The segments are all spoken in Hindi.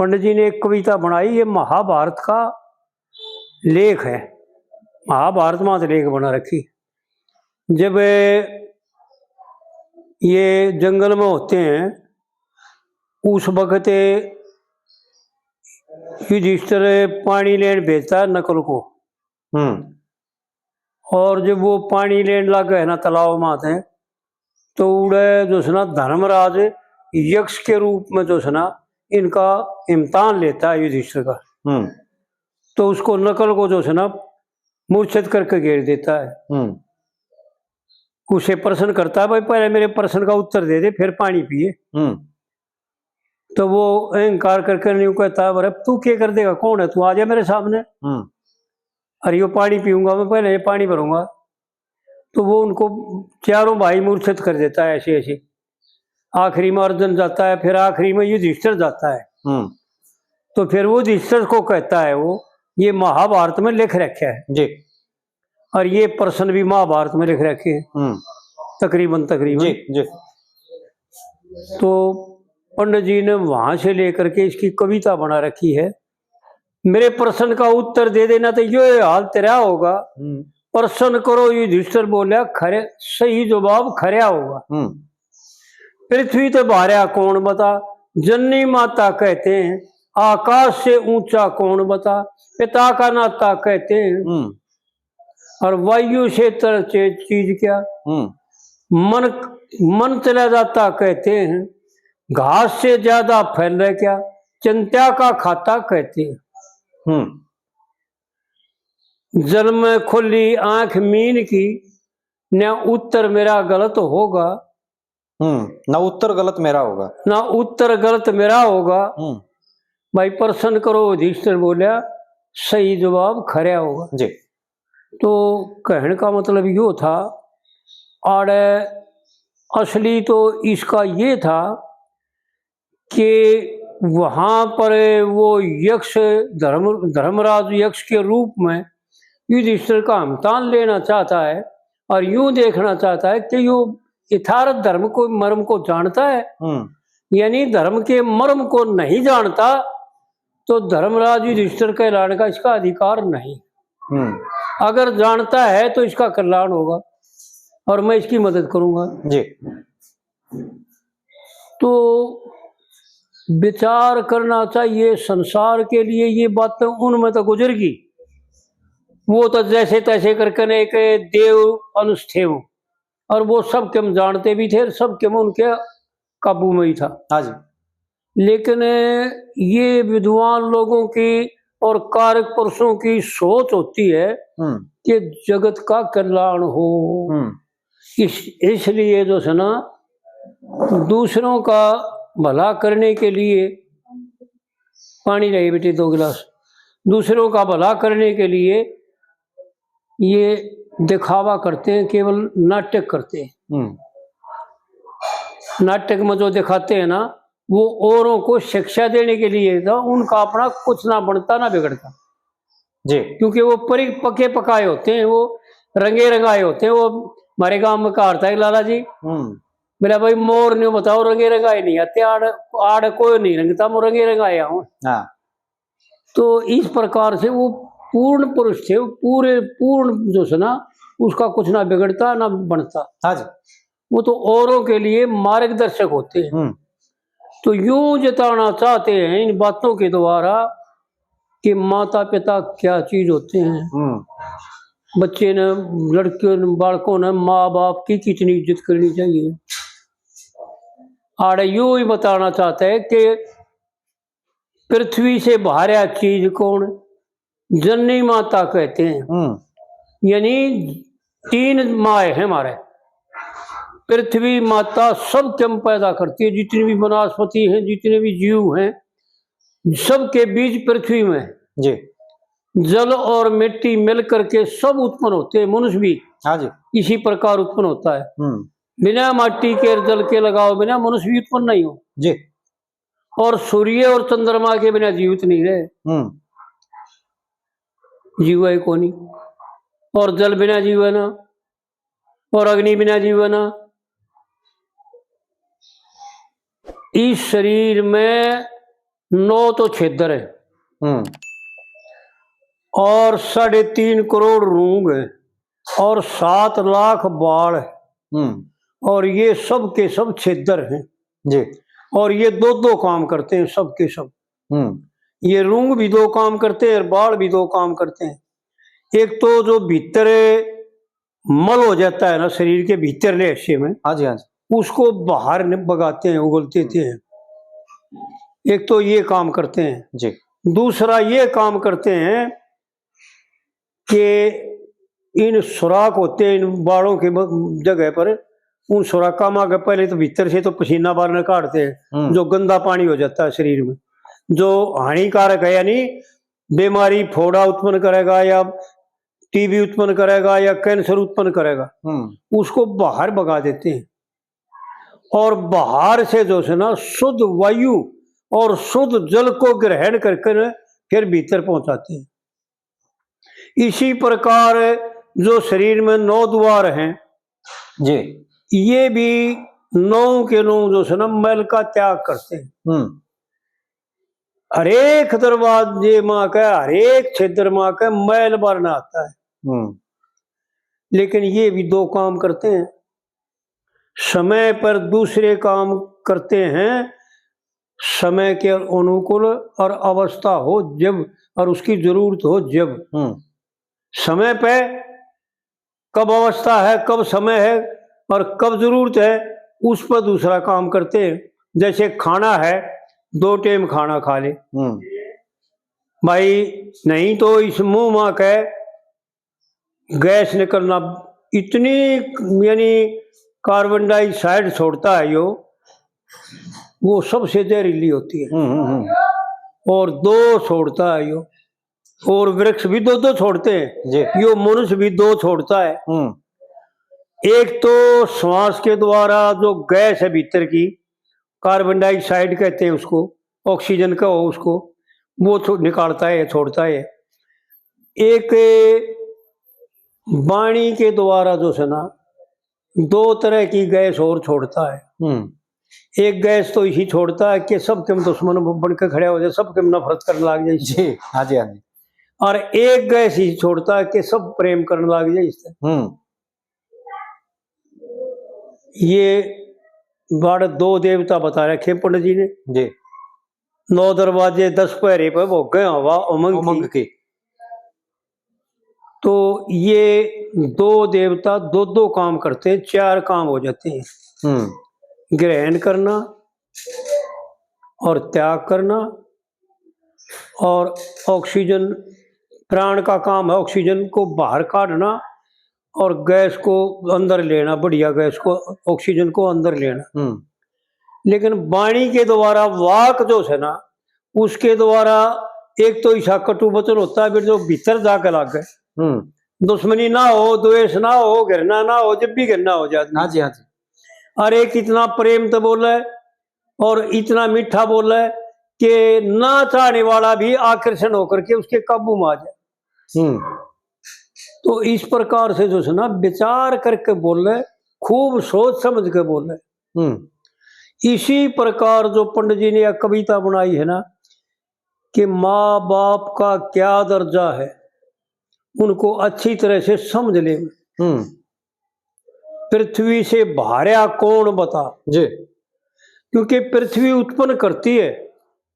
पंडित जी ने एक कविता बनाई, ये महाभारत का लेख है, महाभारत में लेख बना रखी। जब ये जंगल में होते हैं उस वक्त युधिष्ठिर पानी लेन भेजता है नकुल को। और जब वो पानी लेन लग गए ना तालाब में आते हैं तो उड़े जो है ना धर्मराज यक्ष के रूप में जो है ना इनका इम्तिहान लेता है युधिष्ठिर का। तो उसको नकल को जो है ना मूर्छित करके घेर देता है। उसे प्रश्न करता है, भाई पहले मेरे प्रश्न का उत्तर दे दे फिर पानी पिए। तो वो अहंकार करके नहीं कहता है, तू क्या कर देगा, कौन है तू, आ जा मेरे सामने। अरे यो पानी पीऊंगा मैं, पहले ये पानी भरूंगा। तो वो उनको चारों भाई मूर्छित कर देता है ऐसे ऐसे। आखिरी में अर्जुन जाता है, फिर आखिरी में युधिष्ठिर जाता है। तो फिर वो युधिष्ठिर को कहता है, वो ये महाभारत में लिख रखे है जी, और ये प्रश्न भी महाभारत में लिख रखे हैं तकरीबन जी, जी। तो पंडित जी ने वहां से लेकर के इसकी कविता बना रखी है। मेरे प्रश्न का उत्तर दे देना तो ये हाल तेरा होगा। प्रश्न करो, युधिष्ठिर बोला, खरे सही जवाब खरा होगा। पृथ्वी तो भार्या कौन बता, जननी माता कहते हैं, आकाश से ऊंचा कौन बता, पिता का नाता कहते हैं, और वायु से तरचे चीज क्या, मन मन चला जाता कहते हैं, घास से ज्यादा फैल रहे क्या, चिंता का खाता कहते हैं। जल में खुली आंख मीन की, न उत्तर मेरा गलत होगा। ना उत्तर गलत मेरा होगा, ना उत्तर गलत मेरा होगा। भाई प्रश्न करो, युधिष्ठिर बोलिया, सही जवाब खरा होगा जी। तो कहने का मतलब यो था, और असली तो इसका ये था कि वहां पर वो यक्ष धर्मराज यक्ष के रूप में युधिष्ठिर का इम्तिहान लेना चाहता है और यूं देखना चाहता है कि यो यथार्थ धर्म को मर्म को जानता है, यानी धर्म के मर्म को नहीं जानता तो धर्मराज युधिष्ठिर के कहलाने का इसका अधिकार नहीं। अगर जानता है तो इसका कल्याण होगा और मैं इसकी मदद करूंगा जी। तो विचार करना चाहिए संसार के लिए, ये बातें उनमें तो गुजरगी, वो तो जैसे तैसे करके एक देव अनुष्ठेव, और वो सब के हम जानते भी थे, सब के उनके काबू में ही था। हाँ जी। लेकिन ये विद्वान लोगों की और कारक पुरुषों की सोच होती है कि जगत का कल्याण हो, इसलिए जो है ना दूसरों का भला करने के लिए, पानी रही बेटी 2 गिलास, दूसरों का भला करने के लिए ये दिखावा करते हैं, केवल नाटक करते हैं। नाटक में जो दिखाते हैं ना वो औरों को शिक्षा देने के लिए था, उनका अपना कुछ ना बनता ना बिगड़ता जी, क्योंकि वो पके पकाए होते हैं, वो रंगे रंगाए होते हैं। वो हमारे गांव में कहा था लाला जी, मेरा भाई मोर नहीं बताओ रंगे रंगाए नहीं आते, आड़ कोई नहीं रंगता, मैं रंगे रंगाया हूँ। तो इस प्रकार से वो पूर्ण पुरुष थे, पूर्ण जो है ना उसका कुछ ना बिगड़ता ना बनता। हाँ जी। वो तो औरों के लिए मार्गदर्शक होते हैं। तो यूं जताना चाहते हैं इन बातों के द्वारा कि माता पिता क्या चीज होते हैं, बच्चे ने, लड़कियों ने, बालकों ने माँ बाप की कितनी इज्जत करनी चाहिए। और यूं ही बताना चाहते हैं कि पृथ्वी से भार्या चीज कौन, जननी माता कहते हैं, यानी 3 माए हैं हमारे। पृथ्वी माता सब के पैदा करती है, जितनी भी वनस्पति हैं, जितने भी जीव हैं, सबके बीज पृथ्वी में जी। जल और मिट्टी मिल करके सब उत्पन्न होते हैं, मनुष्य भी हाँ जी इसी प्रकार उत्पन्न होता है। बिना माटी के जल के लगाओ बिना मनुष्य भी उत्पन्न नहीं हो जी। और सूर्य और चंद्रमा के बिना जीवित नहीं रहे, जीव है कोनी, और जल बिना जीवन, और अग्नि बिना जीवन। इस शरीर में 9 तो छेदर है हम्म और 3.5 करोड़ रूंग है और 7 लाख बाल है और ये सब के सब छेदर हैं जी। और ये दो काम करते हैं सब के सब। ये रूंग भी 2 काम करते हैं और बाल भी 2 काम करते हैं। एक तो जो भीतर मल हो जाता है ना शरीर के भीतरले हिस्से में, हाँ जी, हाँ जी। उसको बाहर भगाते हैं, उगलते हैं। एक तो ये काम करते हैं जी। दूसरा ये काम करते हैं कि इन सुराख होते हैं इन बालों के जगह पर, उन सुराखा में के पहले तो भीतर से तो पसीना बाहर काटते हैं जो गंदा पानी हो जाता है शरीर में, जो हानिकारक है, यानी बीमारी फोड़ा उत्पन्न करेगा या टीबी उत्पन्न करेगा या कैंसर उत्पन्न करेगा, उसको बाहर भगा देते हैं। और बाहर से जो है ना शुद्ध वायु और शुद्ध जल को ग्रहण करके फिर भीतर पहुंचाते हैं। इसी प्रकार जो शरीर में 9 द्वार हैं जी, ये भी 9 के 9 जो है ना मैल का त्याग करते हैं। हरेक दरवाजे माँ का हरेक क्षेत्र माँ का मैल भरना आता है। लेकिन ये भी 2 काम करते हैं, समय पर दूसरे काम करते हैं, समय के अनुकूल और अवस्था हो जब और उसकी जरूरत हो जब। समय पे कब अवस्था है, कब समय है और कब जरूरत है, उस पर दूसरा काम करते हैं। जैसे खाना है 2 टाइम खाना खा ले भाई, नहीं तो इस मुंह माँ के गैस निकलना इतनी, यानी कार्बन डाइऑक्साइड छोड़ता है यो, वो सबसे जहरीली होती है। और 2 छोड़ता है यो, और वृक्ष भी 2 छोड़ते हैं, यो मनुष्य भी 2 छोड़ता है। एक तो श्वास के द्वारा जो गैस है भीतर की, कार्बन डाइऑक्साइड कहते हैं उसको, ऑक्सीजन का हो उसको, वो निकालता है, छोड़ता है। एक वाणी के द्वारा जो है ना 2 तरह की गैस और छोड़ता है। एक गैस तो इसी छोड़ता है कि सबके दुश्मन बन के खड़े हो जाए, सबके नफरत करने लग जाए जी। हाँ जी, हाँ जी। और एक गैस ही छोड़ता है कि सब प्रेम करने लग जाए इससे। ये बड़े 2 देवता बता रखे पंडित जी ने जी। 9 दरवाजे 10 पहरे पर भोगे हवा उमंग की। तो ये 2 देवता 2 काम करते हैं, 4 काम हो जाते हैं। ग्रहण करना और त्याग करना और ऑक्सीजन, प्राण का काम है ऑक्सीजन को बाहर काटना और गैस को अंदर लेना, बढ़िया गैस को, ऑक्सीजन को अंदर लेना। लेकिन वाणी के द्वारा, वाक जो है ना, उसके द्वारा एक तो ऐसा कटु वचन होता है फिर जो भीतर जाकर लग गए, दुश्मनी ना हो, द्वेष ना हो, घृणा ना हो, जब भी घृणा हो जाती। हाँ जी, हाँ जी। अरे कितना प्रेम तो बोला है और इतना मीठा बोला है कि ना चाहने वाला भी आकर्षण होकर के उसके काबू में आ जाए। तो इस प्रकार से जो है ना विचार करके बोल रहे, खूब सोच समझ के बोल रहे। इसी प्रकार जो पंडित जी ने यह कविता बनाई है ना कि माँ बाप का क्या दर्जा है, उनको अच्छी तरह से समझ ले। पृथ्वी से भार्या कौन बता जी, क्योंकि पृथ्वी उत्पन्न करती है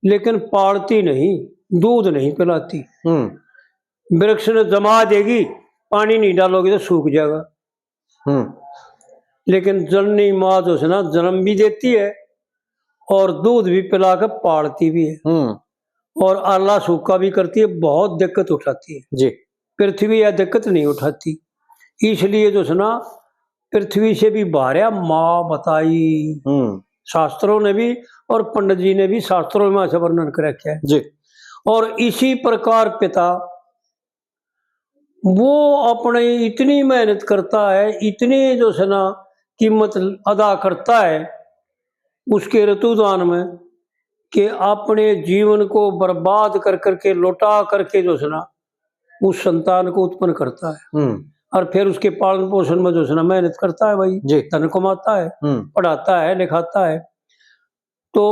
लेकिन पालती नहीं, दूध नहीं पिलाती। वृक्ष ने जमा देगी, पानी नहीं डालोगे तो सूख जाएगा। लेकिन जननी माँ जो है ना जन्म भी देती है और दूध भी पिलाकर पालती भी है और आला सूखा भी करती है, बहुत दिक्कत उठाती है जी। पृथ्वी यह दिक्कत नहीं उठाती, इसलिए जो है ना पृथ्वी से भी भार्या माँ बताई। शास्त्रों ने भी और पंडित जी ने भी शास्त्रों में ऐसा वर्णन कर रखा है जी। और इसी प्रकार पिता वो अपने इतनी मेहनत करता है, इतनी जो है ना कीमत अदा करता है उसके ऋतुदान में कि अपने जीवन को बर्बाद कर करके लौटा करके जो है ना उस संतान को उत्पन्न करता है और फिर उसके पालन पोषण में जो है ना मेहनत करता है भाई, धन कमाता है, पढ़ाता है, लिखाता है। तो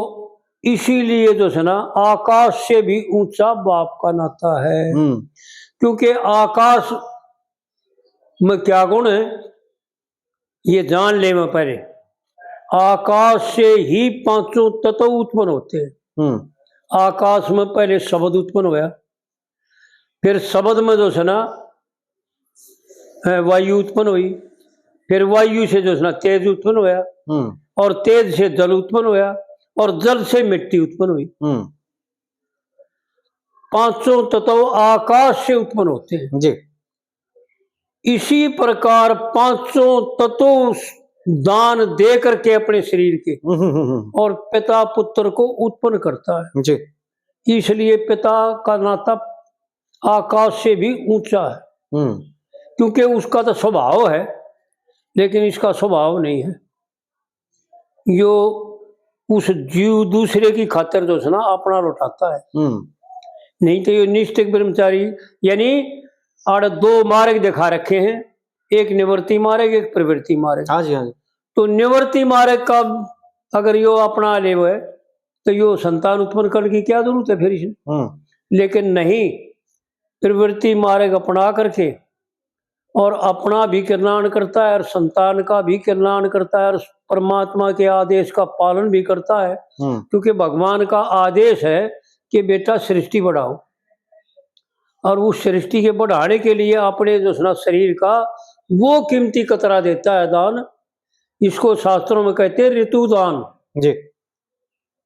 इसीलिए जो है ना आकाश से भी ऊंचा बाप का नाता है। क्योंकि आकाश में क्या गुण है ये जान ले मैं पहले। आकाश से ही पांचों तत्व उत्पन्न होते हैं। आकाश में पहले शब्द उत्पन्न हुआ, फिर शब्द में जो है ना वायु उत्पन्न हुई, फिर वायु से जो है ना तेज उत्पन्न हुआ, और तेज से जल उत्पन्न हुआ, और जल से मिट्टी उत्पन्न हुई। पांचों तत्व आकाश से उत्पन्न होते हैं जी। इसी प्रकार पांचों तत्व दान दे करके अपने शरीर के और पिता पुत्र को उत्पन्न करता है जी। इसलिए पिता का नाता आकाश से भी ऊंचा है। क्योंकि उसका तो स्वभाव है, लेकिन इसका स्वभाव नहीं है। यो उस जीव दूसरे की खातिर जो है ना अपना लौटाता है। नहीं तो ये निष्ठिक ब्रह्मचारी यानी आड़ दो मार्ग दिखा रखे हैं, एक निवृत्ति मार्ग, एक प्रवृत्ति मार्ग। हाँ जी, हाँ जी। तो निवृत्ति मार्ग का अगर यो अपना ले है तो यो संतान उत्पन्न करने की क्या जरूरत है फिर इसमें। लेकिन नहीं, प्रवृत्ति मार्ग अपना करके और अपना भी कल्याण करता है और संतान का भी कल्याण करता है और परमात्मा के आदेश का पालन भी करता है। क्योंकि भगवान का आदेश है कि बेटा सृष्टि बढ़ाओ, और उस सृष्टि के बढ़ाने के लिए अपने जो ना शरीर का वो कीमती कतरा देता है दान। इसको शास्त्रों में कहते हैं ऋतुदान जी।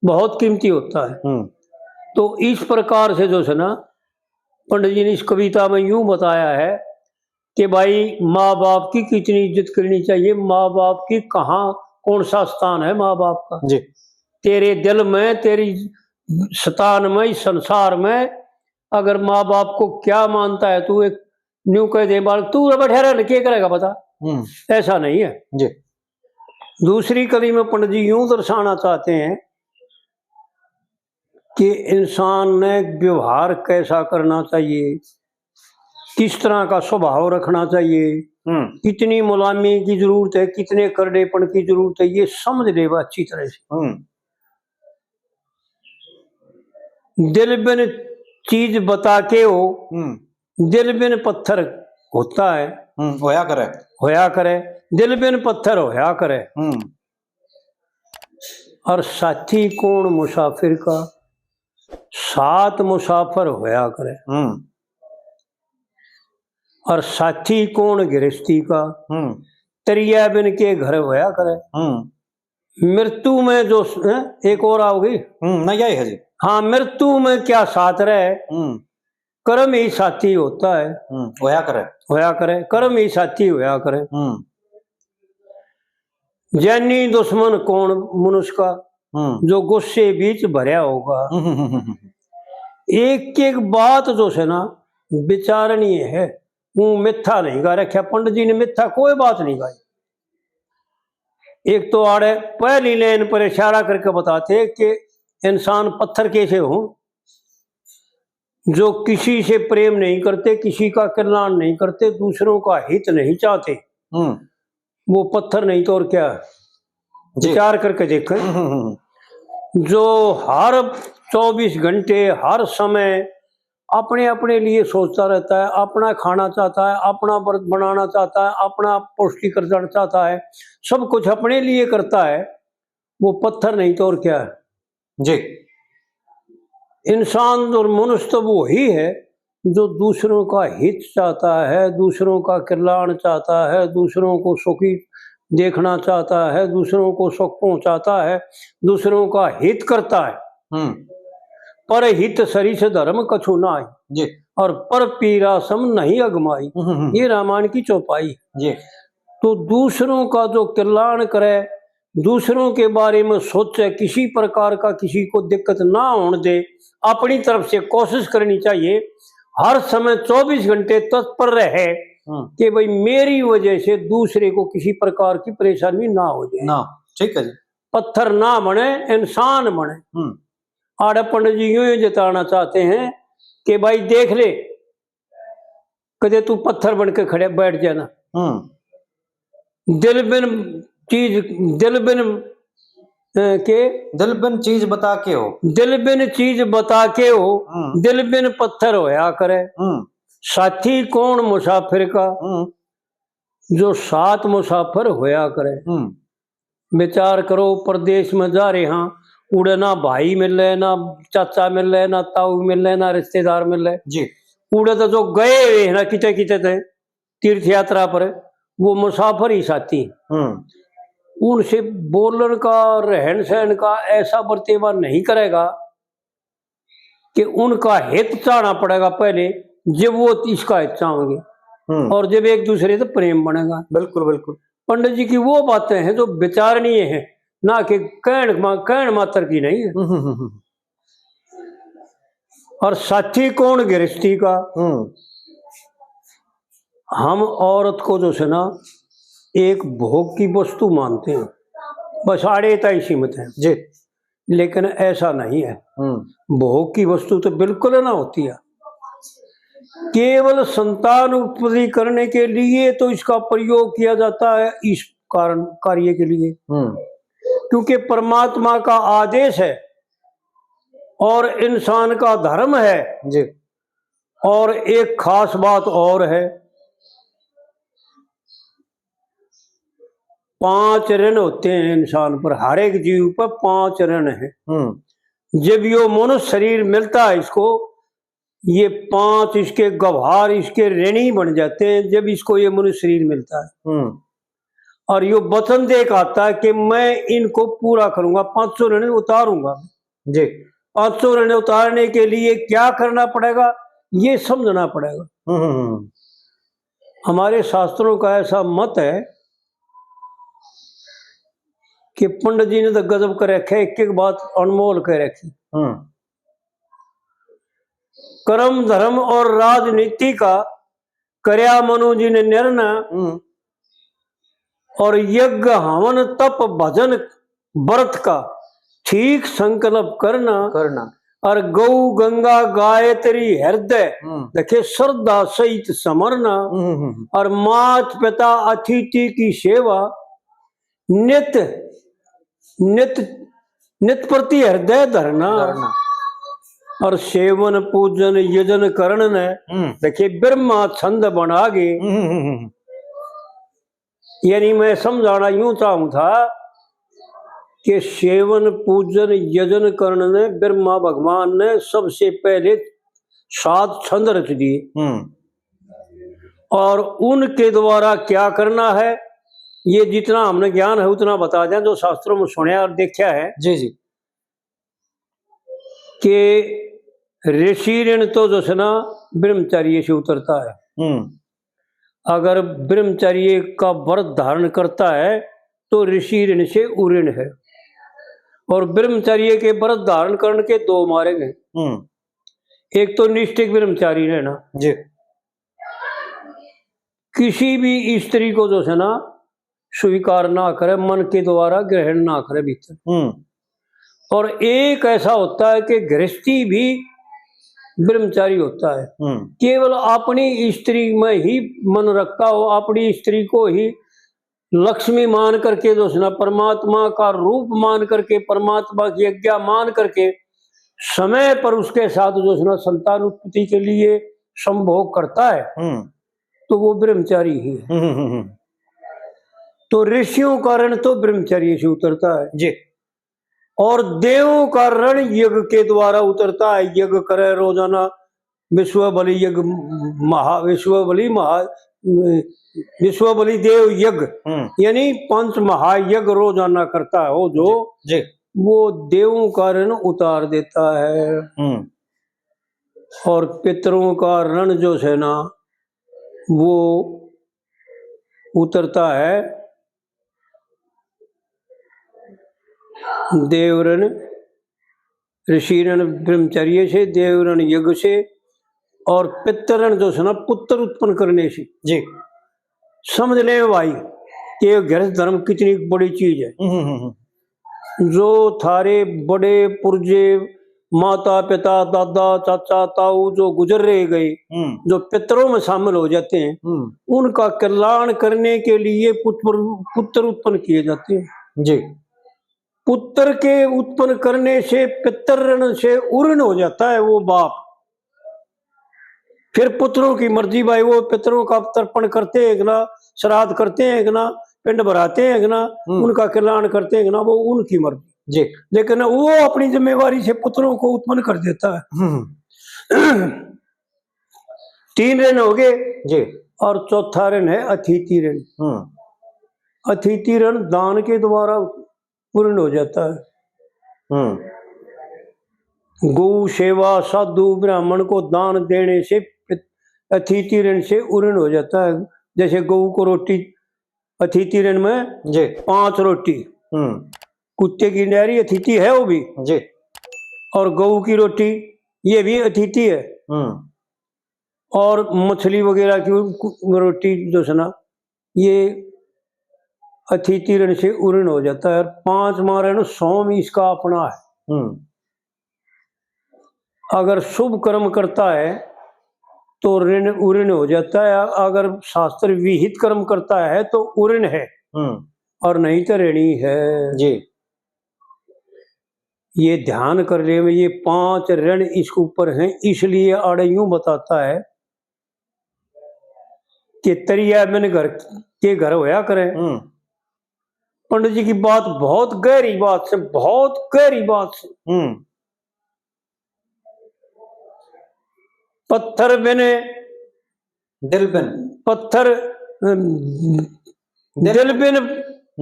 बहुत कीमती होता है। तो इस प्रकार से जो है ना पंडित जी ने इस कविता में यूं बताया है कि भाई माँ बाप की कितनी इज्जत करनी चाहिए, माँ बाप की कहाँ कौन सा स्थान है माँ बाप का जी। तेरे दिल में, तेरी स्थान में, इस संसार में अगर माँ बाप को क्या मानता है तू एक न्यू कह दे बाल तू बैठे रह क्या करेगा बता। ऐसा नहीं है जी। दूसरी कड़ी में पंडित जी यूं दर्शाना चाहते हैं कि इंसान ने व्यवहार कैसा करना चाहिए, किस तरह का स्वभाव रखना चाहिए, कितनी मुलायमी की जरूरत है, कितने करड़ेपन की जरूरत है, ये समझ लेगा अच्छी तरह से। दिल बिन चीज बता के हो, दिल बिन पत्थर होता है, होया करे दिल बिन पत्थर होया करे। और साथी कौन मुसाफिर का, साथ मुसाफर होया करे। और साथी कौन गृहस्थी का, तरिया बिन के घर होया करे। मृत्यु में जो एक और आओगी नहीं आई है जी। हाँ, मृत्यु में क्या साथ रहे, कर्म ही साथी होता है। होया करे कर्म ही साथी होया करे। जैनी दुश्मन कौन मनुष्य का, जो गुस्से बीच भरया होगा। एक एक बात जो है ना विचारणीय है, वो मिथ्या नहीं गा रखा पंडित जी ने, मिथ्या कोई बात नहीं गाई। एक तो आड़े पहली लाइन पर इशारा करके बताते कि इंसान पत्थर कैसे हो, जो किसी से प्रेम नहीं करते, किसी का कल्याण नहीं करते, दूसरों का हित नहीं चाहते, वो पत्थर नहीं तो और क्या। विचार करके देखें, जो हर 24 घंटे हर समय अपने अपने लिए सोचता रहता है, अपना खाना चाहता है, अपना बनाना चाहता है, अपना पौष्टिकरण चाहता है, सब कुछ अपने लिए करता है, वो पत्थर नहीं तो और क्या है जी। इंसान और मनुष्य तो वो ही है जो दूसरों का हित चाहता है, दूसरों का कल्याण चाहता है, दूसरों को सुखी देखना चाहता है, दूसरों को सुख पहुंचाता है, दूसरों का हित करता है। पर हित सरिस धर्म कछु नाई जी, और पर पीरा सम नहीं अगमाई, ये रामायण की चौपाई जी। तो दूसरों का जो कल्याण करे, दूसरों के बारे में सोचे, किसी प्रकार का किसी को दिक्कत ना होने दे, अपनी तरफ से कोशिश करनी चाहिए, हर समय 24 घंटे तत्पर रहे कि भाई मेरी वजह से दूसरे को किसी प्रकार की परेशानी ना हो जाए ना। ठीक है जी। पत्थर ना बने, इंसान बने। आड़े पंडित जी यूं ही जताना चाहते हैं कि भाई देख ले, कदे तू पत्थर बन के खड़े बैठ जाना। दिल बिन चीज, दिल बिन के दिल बिन चीज बता के हो। दिल बिन चीज बता के हो, दिल बिन पत्थर होया करे। साथी कौन मुसाफिर का, जो साथ मुसाफिर होया करे। विचार करो, प्रदेश में जा रहे हैं, उड़े ना भाई मिल रहे, ना चाचा मिल रहे, ना ताऊ मिल रहे, ना रिश्तेदार मिल रहे जी। उड़े तो जो गए हुए हैं ना किते किते थे तीर्थ यात्रा पर, वो मुसाफिर ही साथी। उनसे बोलन का, रहन सहन का ऐसा बर्ताव नहीं करेगा कि उनका हित चाहना पड़ेगा पहले, जब वो इसका हित चाहेंगे, और जब एक दूसरे से प्रेम बनेगा। बिल्कुल बिल्कुल। पंडित जी की वो बातें हैं जो विचारणीय है, ना कि कहण मात्र की नहीं है। और साथी कौन गृहस्थी का, हम औरत को जो है ना एक भोग की वस्तु मानते हैं, बस आड़े तय सीमित है जी, लेकिन ऐसा नहीं है। भोग की वस्तु तो बिल्कुल ना होती है, केवल संतान उत्पत्ति करने के लिए तो इसका प्रयोग किया जाता है, इस कारण कार्य के लिए, क्योंकि परमात्मा का आदेश है और इंसान का धर्म है जी। और एक खास बात और है, 5 ऋण होते हैं इंसान पर, हर एक जीव पर 5 ऋण है। जब ये मनुष्य शरीर मिलता है इसको, ये 5 इसके गवार, इसके ऋणी बन जाते हैं जब इसको ये मनुष्य शरीर मिलता है। और ये वचन देख आता है कि मैं इनको पूरा करूंगा, 500 ऋण उतारूंगा जी। 500 ऋण उतारने के लिए क्या करना पड़ेगा ये समझना पड़ेगा। हमारे शास्त्रों का ऐसा मत है कि पंडित जी ने तो गजब कर रखे, एक एक बात अनमोल कर रखी। कर्म धर्म और राजनीति का कर्या मनु जी ने निर्णय, और यज्ञ हवन तप भजन व्रत का ठीक संकल्प करना और गौ गंगा गायत्री हृदय देखिए श्रद्धा सहित समरना, और मात पिता अतिथि की सेवा नित्य नित्य नित्य प्रति हृदय धरना, और सेवन पूजन यजन करण ने देखिए ब्रह्मा छंद बना गे। यानी मैं समझाना यूं चाहूं था कि सेवन पूजन यजन करण ने ब्रह्मा भगवान ने सबसे पहले 7 छंद रच दिए, और उनके द्वारा क्या करना है ये जितना हमने ज्ञान है उतना बता दें, जो शास्त्रों में सुना और देखा है जी जी, कि ऋषि ऋण तो जो है ना ब्रह्मचर्य से उतरता है। अगर ब्रह्मचर्य का व्रत धारण करता है तो ऋषि ऋण से उऋण है, और ब्रह्मचर्य के व्रत धारण करने के 2 मार्ग हैं। एक तो निष्ठिक ब्रह्मचारी रहना जी, किसी भी स्त्री को जो है ना स्वीकार ना करे, मन के द्वारा ग्रहण ना करे भीतर। और एक ऐसा होता है कि गृहस्थी भी ब्रह्मचारी होता है, केवल अपनी स्त्री में ही मन रखता हो, अपनी स्त्री को ही लक्ष्मी मान करके जो है ना परमात्मा का रूप मान करके, परमात्मा की आज्ञा मान करके समय पर उसके साथ जो है ना संतान उत्पत्ति के लिए संभोग करता है, तो वो ब्रह्मचारी ही है। तो ऋषियों का ऋण तो ब्रह्मचर्य से उतरता है जी, और देवों का ऋण यज्ञ के द्वारा उतरता है। यज्ञ करे रोजाना, विश्व बलि यज्ञ, विश्व बलि देव यज्ञ, यानी 5 महायज्ञ रोजाना करता है वो जो जी, वो देवों का ऋण उतार देता है। और पितरों का ऋण जो है ना वो उतरता है देव ऋण, ऋषि ऋण ब्रह्मचर्य से, देव ऋण यज्ञ से, और पितृ ऋण जो है ना पुत्र उत्पन्न करने से जी। समझ ले भाई कि गृहस्थ धर्म कितनी बड़ी चीज है। जो थारे बड़े पुरजे माता पिता दादा चाचा ताऊ जो गुजर रहे गए, जो पितरों में शामिल हो जाते हैं, उनका कल्याण करने के लिए पुत्र उत्पन्न किए जाते हैं जी। पुत्र के उत्पन्न करने से पितृ से उऋण हो जाता है वो बाप। फिर पुत्रों की मर्जी भाई, वो पितरों का तर्पण करते हैं ना, श्राद्ध करते हैं ना, पिंड भराते हैं ना, उनका कल्याण करते हैं ना, वो उनकी मर्जी जी। लेकिन वो अपनी जिम्मेवारी से पुत्रों को उत्पन्न कर देता है। 3 ऋण हो गए जी। और चौथा ऋण है अतिथि ऋण। अतिथि ऋण दान के द्वारा पूर्ण हो जाता है। गौ सेवा, साधु ब्राह्मण को दान देने से अतिथि ऋण से उऋण हो जाता है। जैसे गऊ को रोटी अतिथि ऋण में जी 5 रोटी, कुत्ते की नहरी अतिथि है वो भी जी, और गऊ की रोटी ये भी अतिथि है, और मछली वगैरह की रोटी जो है ना ये अतिथि ऋण से उऋण हो जाता है। और 5वां ऋण सोम इसका अपना है। अगर शुभ कर्म करता है तो ऋण उऋण हो जाता है, अगर शास्त्र विहित कर्म करता है तो उऋण है और नहीं तो ऋणी है जी। ये ध्यान कर ले। ये 5 ऋण इसके ऊपर हैं, इसलिए आड़े यूं बताता है कि तरिया बिन घर के घर होया करें। पंडित जी की बात बहुत गहरी बात से, बहुत गहरी बात से। पत्थर बिने दिल बिन, पत्थर दिल बिन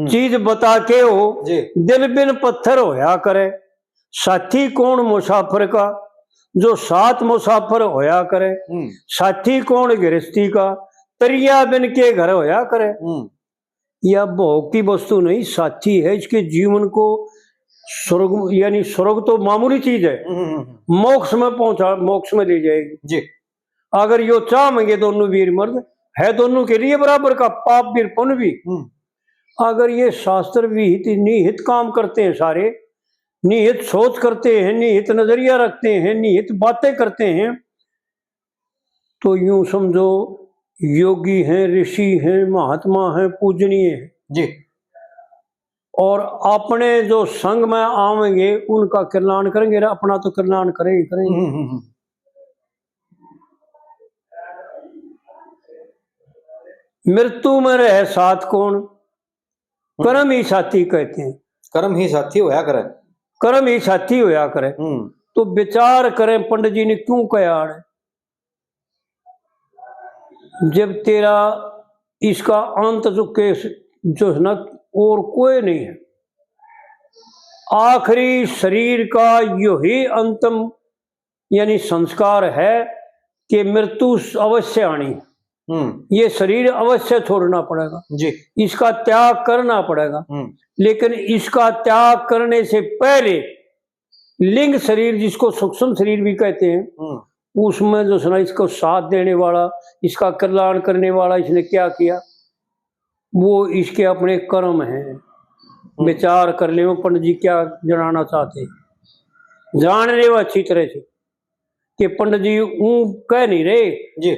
चीज बता के हो जी। दिल बिन पत्थर होया करे। साथी कौन मुसाफिर का जो साथ मुसाफिर होया करे। साथी कौन गृहस्थी का तरिया बिन के घर होया करे। यह भोग की वस्तु नहीं, साथी है इसके जीवन को स्वर्ग, यानी स्वर्ग तो मामूली चीज है, मोक्ष में पहुंचा, मोक्ष में ले जाएगी जी। अगर यो चाहेंगे दोनों वीर मर्द है, दोनों के लिए बराबर का पाप भी पुण्य भी। अगर ये शास्त्र विहित निहित काम करते हैं, सारे निहित सोच करते हैं, निहित नजरिया रखते हैं, निहित बातें करते हैं, तो यूं समझो योगी हैं, ऋषि हैं, महात्मा हैं, पूजनीय हैं जी। और अपने जो संग में आवेंगे उनका कल्याण करेंगे, अपना तो कल्याण करेंगे करेंगे। मृत्यु में रहे साथ कौन, कर्म ही साथी कहते हैं। कर्म ही साथी होया करे, कर्म ही साथी होया करे। तो विचार करें पंडित जी ने क्यों कहा है, जब तेरा इसका अंत जो है ना और कोई नहीं है, आखिरी शरीर का यही अंतिम यानी संस्कार है कि मृत्यु अवश्य आनी, ये शरीर अवश्य छोड़ना पड़ेगा जी, इसका त्याग करना पड़ेगा। लेकिन इसका त्याग करने से पहले लिंग शरीर, जिसको सूक्ष्म शरीर भी कहते हैं, उसमें जो सुना इसको साथ देने वाला, इसका कल्याण करने वाला इसने क्या किया, वो इसके अपने कर्म हैं। विचार कर ले पंडित जी क्या जनाना चाहते हैं, जान रहे हो अच्छी तरह से कि पंडित जी कह नहीं रहे जी,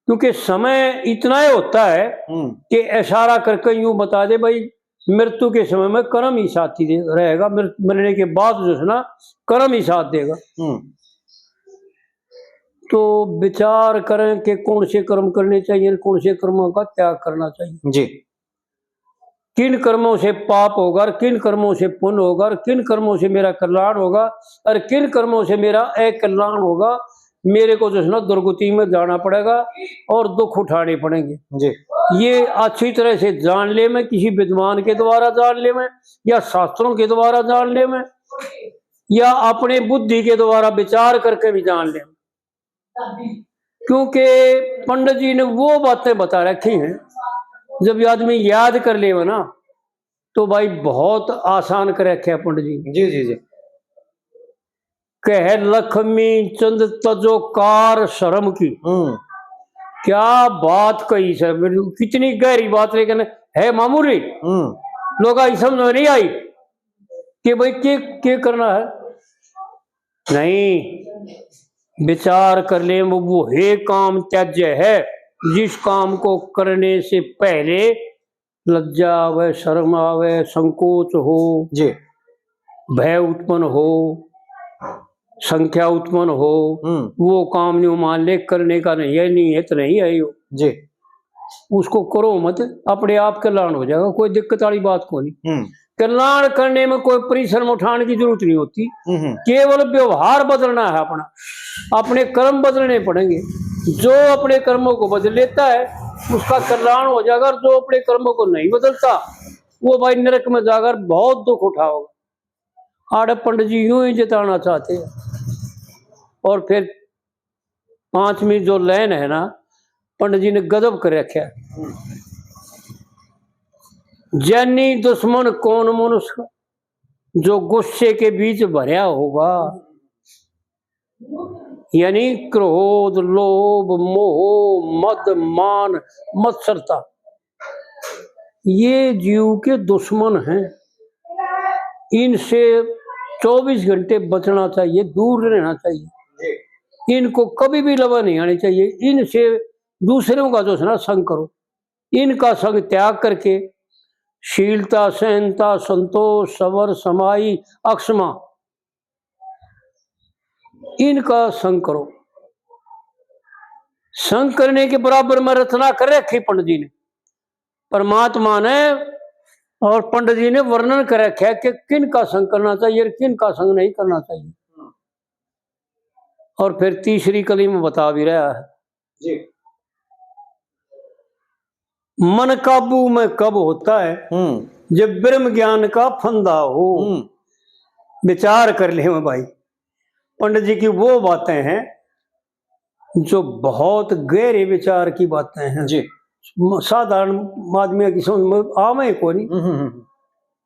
क्योंकि समय इतना ही होता है कि इशारा करके यूं बता दे भाई मृत्यु के समय में कर्म ही साथी रहेगा, मरने के बाद जो है ना कर्म ही साथ देगा। तो विचार करें कि कौन से कर्म करने चाहिए, कौन से कर्मों का त्याग करना चाहिए जी। किन कर्मों से पाप होगा, किन कर्मों से पुण्य होगा, किन कर्मों से मेरा कल्याण होगा और किन कर्मों से मेरा अकल्याण होगा। मेरे को जो है ना दुर्गति में जाना पड़ेगा और दुख उठाने पड़ेंगे जी। ये अच्छी तरह से जान ले, मैं किसी विद्वान के द्वारा जान ले, मैं या शास्त्रों के द्वारा जान ले, मैं या अपने बुद्धि के द्वारा विचार करके भी जान ले, क्योंकि पंडित जी ने वो बातें बता रखी हैं जब आदमी याद कर ले ना तो भाई बहुत आसान कर रखे है पंडित जी। जी जी जी। कह लक्ष्मी चंद तजो कार शर्म की, क्या बात कही सर, कितनी गहरी बात, लेकिन है मामूली, लोग आई समझ में नहीं आई कि भाई क्या करना है। नहीं, विचार कर ले, वो हे काम त्याज्य है जिस काम को करने से पहले लज्जा आवे, शर्म आवे, संकोच हो जी, भय उत्पन्न हो, संख्या उत्पन्न हो, वो काम नहीं मान ले करने का नहीं है, नहीं है तो नहीं है यो जी। उसको करो मत, अपने आप कल्याण हो जाएगा, कोई दिक्कत वाली बात को नहीं। कल्याण करने में कोई परिश्रम उठाने की जरूरत नहीं होती, केवल व्यवहार बदलना है अपना, अपने कर्म बदलने पड़ेंगे। जो अपने कर्मों को बदल लेता है उसका कल्याण हो जाएगा, और जो अपने कर्मों को नहीं बदलता वो भाई नरक में जाकर बहुत दुख उठाओगा। आड़े पंडित जी यूं ही जिताना चाहते हैं। और फिर 5वीं जो लाइन है ना, पंडित जी ने गजब कर रखा है, जैनी दुश्मन कौन मनुष्य जो गुस्से के बीच भरा होगा। यानी क्रोध, लोभ, मोह, मद, मान, मत्सरता, ये जीव के दुश्मन हैं। इनसे 24 घंटे बचना चाहिए, दूर रहना चाहिए, इनको कभी भी लवा नहीं आनी चाहिए। इनसे दूसरों का जो है ना संग करो, इनका संग त्याग करके शीलता, सहनता, संतोष, सबर, समाई, अक्षमा, इनका संग करो। संग करने के बराबर में रचना कर रखी पंडित जी ने, परमात्मा ने और पंडित जी ने वर्णन कर रखा है कि किन का संग करना चाहिए और किन का संग नहीं करना चाहिए। और फिर तीसरी कली में बता भी रहा है जी। मन काबू में कब होता है, जब ब्रह्म ज्ञान का फंदा हो। विचार कर ले भाई, पंडित जी की वो बातें हैं जो बहुत गहरे विचार की बातें हैं जी, साधारण आदमी की समझ में आवे को नहीं,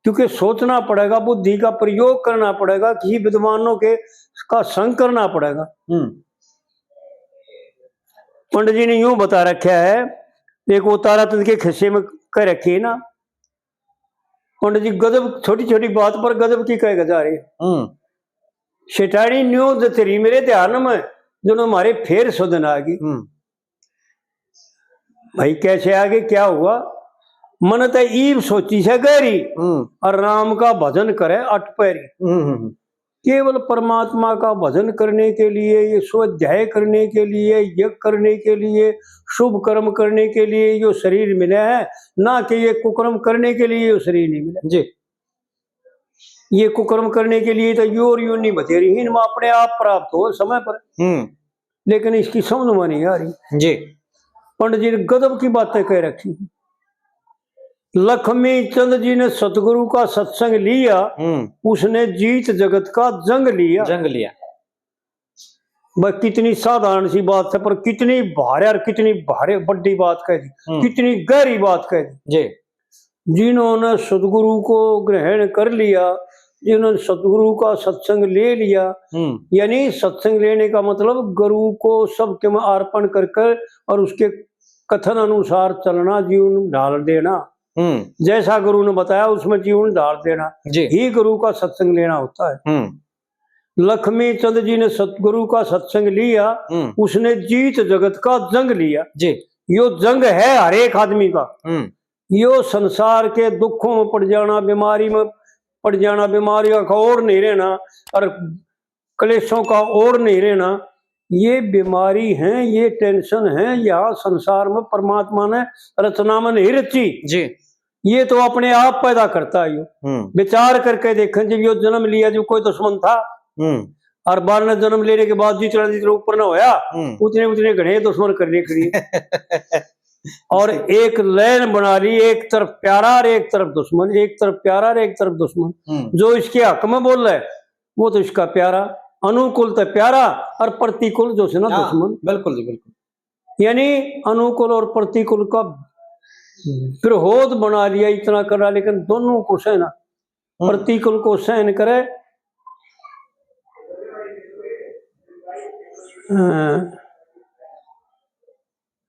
क्योंकि सोचना पड़ेगा, बुद्धि का प्रयोग करना पड़ेगा, किसी विद्वानों के का संग करना पड़ेगा। पंडित जी ने यूं बता रखा है, एक वो तारातंत्र के खिस्से में कह रखी है ना, पंडित जी गजब, छोटी छोटी बात पर गजब की कह जा रही। शेटाड़ी न्यू दतरी मेरे ध्यान में जो हमारे फेर सुधन आ गई। भाई कैसे आगे क्या हुआ, मन तो ईब सोची से गहरी, और राम का भजन करे अटपैरी। केवल परमात्मा का भजन करने के लिए, ये स्वाध्याय करने के लिए, यज्ञ करने के लिए, शुभ कर्म करने के लिए जो शरीर मिला है, ना कि ये कुकर्म करने के लिए ये शरीर नहीं मिला जी। ये कुकर्म करने के लिए तो यू और यू नहीं बतेरी, इनमें अपने आप प्राप्त हो समय पर, लेकिन इसकी समझ में नहीं आ रही जी। पंडित जी ने गजब की बातें कह रखी। लक्ष्मी चंद जी ने सतगुरु का सत्संग लिया, उसने जीत जगत का जंग लिया। बस कितनी साधारण सी बात है, पर कितनी भारे और कितनी भारे बड़ी बात कह दी, कितनी गहरी बात कह दी जी। जिन्होंने सतगुरु को ग्रहण कर लिया, जिन्होंने सतगुरु का सत्संग ले लिया, यानी सत्संग लेने का मतलब गुरु को सबके में अर्पण कर कर और उसके कथन अनुसार चलना, जीवन ढाल देना, जैसा गुरु ने बताया उसमें जीवन डाल देना ही गुरु का सत्संग लेना होता है। लक्ष्मी चंद जी ने सतगुरु का सत्संग लिया, उसने जीत जगत का जंग लिया जी। यो जंग है हर एक आदमी का। यो संसार के दुखों में पड़ जाना, बीमारी में पड़ जाना, बीमारी का और नहीं रहना और क्लेशों का और नहीं रहना, ये बीमारी है, ये टेंशन है, यहाँ संसार में परमात्मा ने रचना में नहीं रची जी। ये तो अपने आप पैदा करता है। विचार करके देखें, जब यो जन्म लिया, जो कोई दुश्मन था, और बाल ने जन्म लेने के बाद जितना ऊपर न होया, उतने उतने घने दुश्मन करने के लिए और एक लाइन बना ली, एक तरफ प्यारा और एक तरफ दुश्मन, एक तरफ प्यारा और एक तरफ दुश्मन। जो इसके हक में बोल रहा है वो तो इसका प्यारा, अनुकूल तो प्यारा और प्रतिकूल जो है ना दुश्मन। बिल्कुल जी बिल्कुल, यानी अनुकूल और प्रतिकूल का विरोध बना लिया, इतना कर रहा, लेकिन दोनों को सहना, प्रतिकूल को सहन करे,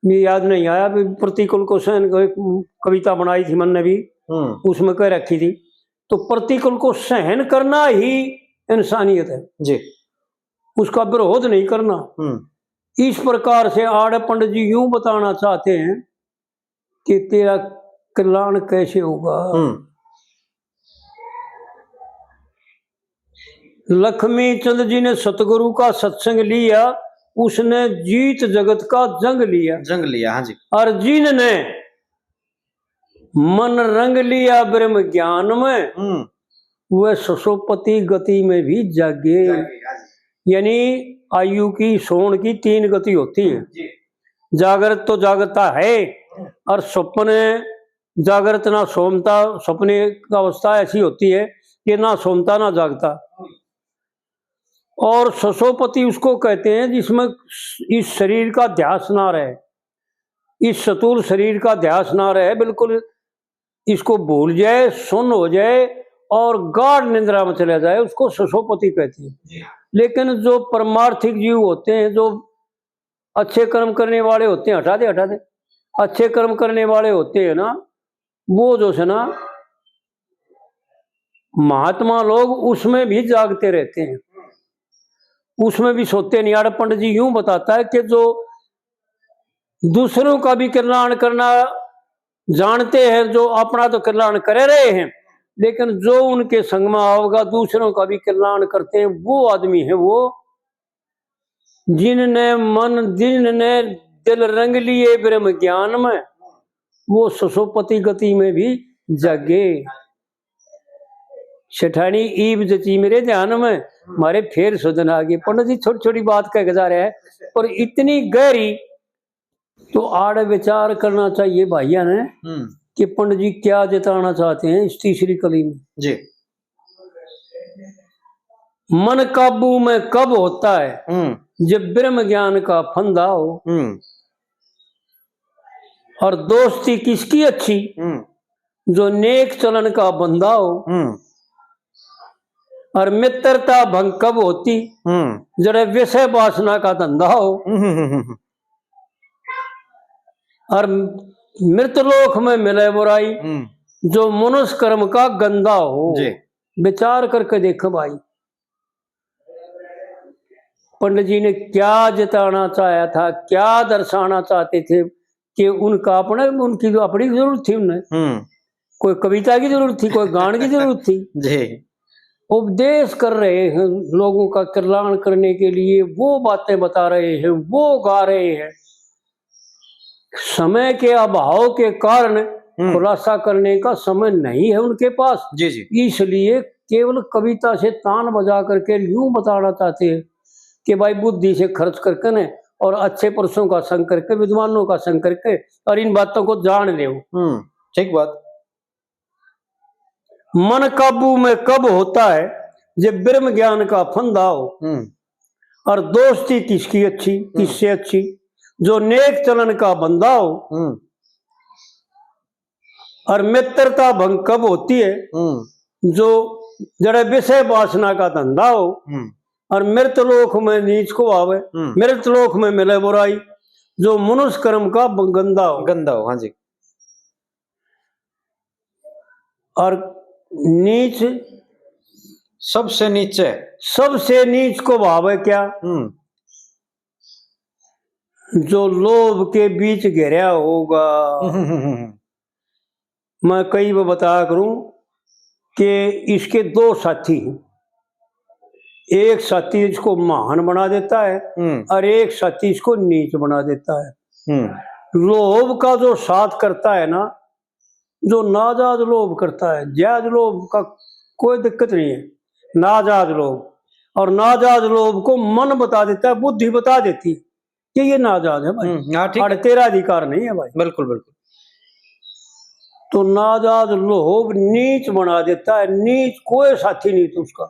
मुझे याद नहीं आया, प्रतिकूल को सहन, कविता बनाई थी मन ने भी, उसमें कह रखी थी, तो प्रतिकूल को सहन करना ही इंसानियत है जी, उसका विरोध नहीं करना। इस प्रकार से आड़े पंडित जी यूं बताना चाहते हैं कि तेरा कल्याण कैसे होगा। लक्ष्मी चंद जी ने सतगुरु का सत्संग लिया, उसने जीत जगत का जंग लिया। जंग लिया, हाँ जी। और जिनने मन रंग लिया ब्रह्म ज्ञान में, वह ससोपति गति में भी जागे। यानी आयु की सोण की 3 गति होती है। जागृत तो जागता है, और स्वप्न जागृत ना सोमता। सपने की अवस्था ऐसी होती है कि ना सोमता ना जागता। और ससोपति उसको कहते हैं जिसमें इस शरीर का ध्यास ना रहे, इस सतुल शरीर का ध्यास ना रहे, बिल्कुल इसको भूल जाए, सुन्न हो जाए और गाढ़ निद्रा में चला जाए, उसको ससोपति कहते हैं। लेकिन जो परमार्थिक जीव होते हैं, जो अच्छे कर्म करने वाले होते हैं, हटा दे, अच्छे कर्म करने वाले होते हैं ना, वो जो है ना महात्मा लोग, उसमें भी जागते रहते हैं, उसमें भी सोते नहीं। आड़ पंडित जी यूं बताता है कि जो दूसरों का भी कल्याण करना जानते हैं, जो अपना तो कल्याण करे रहे हैं, लेकिन जो उनके संग में आओगा दूसरों का भी कल्याण करते हैं, वो आदमी है वो जिनने दिल रंग लिए ब्रह्म ज्ञान में, वो ससोपति गति में भी जागे। सेठानी ईब जची मेरे ध्यान में, मारे फेर सुधन आगे। पंडित जी छोटी छोटी बात कह जा रहे हैं, पर इतनी गहरी तो आड़ विचार करना चाहिए भाइया ने कि पंडित जी क्या जताना चाहते हैं इस तीसरी कली में जी। मन काबू में कब होता है, जब ब्रह्म ज्ञान का फंदा हो। और दोस्ती किसकी अच्छी, जो नेक चलन का बंदा हो। और मित्रता भंग कब होती, जरा विषय वासना का धंधा हो। और मृतलोक में मिले बुराई, जो मनुष्य कर्म का गंदा हो। विचार करके देखो भाई, पंडित जी ने क्या जताना चाहा था, क्या दर्शाना चाहते थे कि उनका अपने, उनकी तो अपनी जरूरत थी, उन्हें कोई कविता की जरूरत थी, कोई गान की जरूरत थी। जी। उपदेश कर रहे हैं लोगों का कल्याण करने के लिए, वो बातें बता रहे हैं, वो गा रहे हैं। समय के अभाव के कारण खुलासा करने का समय नहीं है उनके पास। जी जी। इसलिए केवल कविता से तान बजा करके यूं बताना चाहते हैं कि भाई बुद्धि से खर्च करके न, और अच्छे पुरुषों का संग करके, विद्वानों का संग करके, और इन बातों को जान ले। ठीक बात। मन काबू में कब होता है, जब ब्रह्म ज्ञान का फंदा हो। और दोस्ती किसकी अच्छी, किससे अच्छी, जो नेक चलन का बंदा हो। और मित्रता भंग कब होती है, जो जरा विषय वासना का धंधा हो। और मृतलोक में नीच को आवे, मृतलोक में मिले बुराई, जो मनुष्य कर्म का गंदा हो। हाँ जी। और नीच सबसे नीच को भावे क्या, जो लोभ के बीच घेरा होगा। मैं कई बार बताया करूं कि इसके 2 साथी हैं, एक साथी इसको महान बना देता है, और एक साथी इसको नीच बना देता है। लोभ का जो साथ करता है ना, जो नाजायज लोभ करता है, जायज लोभ का कोई दिक्कत नहीं है, नाजायज लोभ। और नाजायज लोभ को मन बता देता है, बुद्धि बता देती कि ये नाजायज है भाई, और तेरा अधिकार नहीं है भाई। बिल्कुल बिल्कुल। तो नाजायज लोभ नीच बना देता है। नीच कोई साथी नहीं था उसका,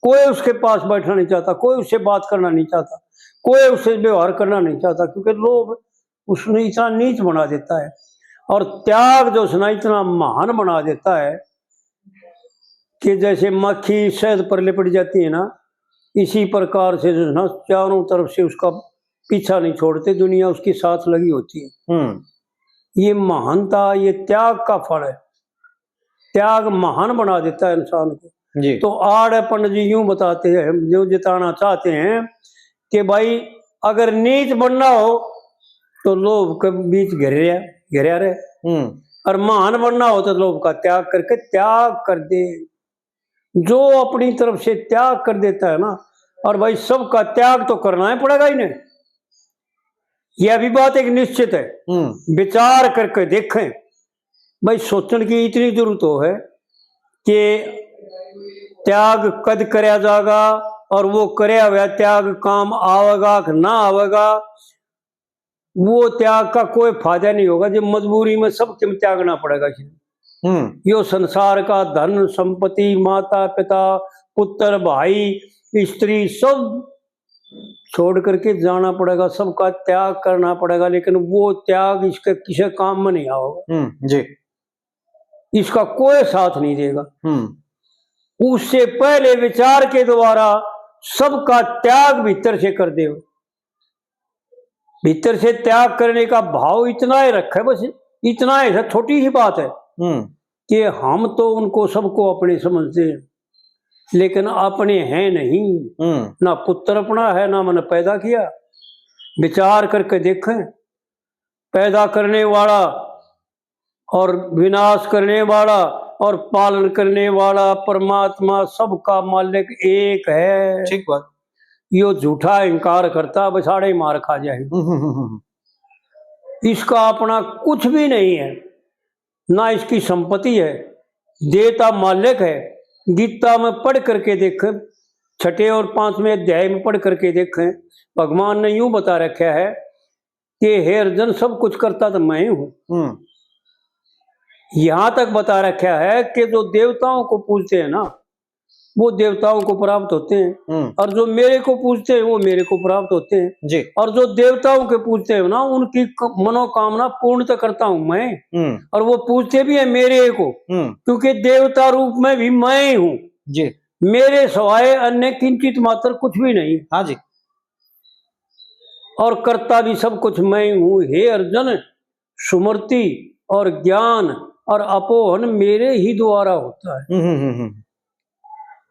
कोई उसके पास बैठना नहीं चाहता, कोई उससे बात करना नहीं चाहता, कोई उससे व्यवहार करना नहीं चाहता, क्योंकि लोभ उसने इतना नीच बना देता है। और त्याग जो उसने इतना महान बना देता है कि जैसे मक्खी शहद पर लिपट जाती है ना, इसी प्रकार से जो है ना चारों तरफ से उसका पीछा नहीं छोड़ते, दुनिया उसके साथ लगी होती है। ये महानता, ये त्याग का फल है। त्याग महान बना देता है इंसान को। जी। तो आड़ पंडित जी यूं बताते हैं, जो जिताना चाहते हैं कि भाई अगर नीच बनना हो तो लोभ के बीच घिरा रहे, और महान बनना हो तो लोभ का त्याग करके त्याग कर दे। जो अपनी तरफ से त्याग कर देता है ना, और भाई सबका त्याग तो करना ही पड़ेगा इन्हें, यह भी बात एक निश्चित है। विचार करके देखें भाई, सोचने की इतनी जरूरत हो है कि त्याग कद करया जाएगा, और वो करया हुआ त्याग काम आवेगा कि ना आवेगा, वो त्याग का कोई फायदा नहीं होगा जब मजबूरी में सब त्यागना पड़ेगा। यो संसार का धन संपत्ति, माता पिता, पुत्र भाई, स्त्री, सब छोड़ करके जाना पड़ेगा, सबका त्याग करना पड़ेगा, लेकिन वो त्याग इसके किसी काम में नहीं आओगा जी, इसका कोई साथ नहीं देगा। उससे पहले विचार के द्वारा सबका त्याग भीतर से कर दे, भीतर से त्याग करने का भाव इतना ही रखे, बस इतना ही, छोटी सी बात है कि हम तो उनको सबको अपने समझते हैं, लेकिन अपने हैं नहीं। ना पुत्र अपना है, ना मैंने पैदा किया। विचार करके देखें, पैदा करने वाला और विनाश करने वाला और पालन करने वाला परमात्मा सबका मालिक एक है। ठीक बात। यो झूठा इंकार करता बसाड़े मार खा जाए। इसका अपना कुछ भी नहीं है, ना इसकी संपत्ति है, देता मालिक है। गीता में पढ़ करके देखें, 6 और 5वें अध्याय में पढ़ करके देखें, भगवान ने यूं बता रखा है कि हे अर्जुन, सब कुछ करता तो मैं हूं। यहां तक बता रखा है कि जो देवताओं को पूजते हैं ना, वो देवताओं को प्राप्त होते हैं, और जो मेरे को पूजते हैं वो मेरे को प्राप्त होते हैं जी। और जो देवताओं के पूजते हैं ना, उनकी मनोकामना पूर्ण करता हूं मैं, और वो पूजते भी है मेरे को, क्योंकि देवता रूप में भी मैं हूं जी। मेरे सवाए अन्य किंचित मात्र कुछ भी नहीं। हाँ जी। और करता भी सब कुछ मैं हूं। हे अर्जुन, सुमृति और ज्ञान और अपोहन मेरे ही द्वारा होता है।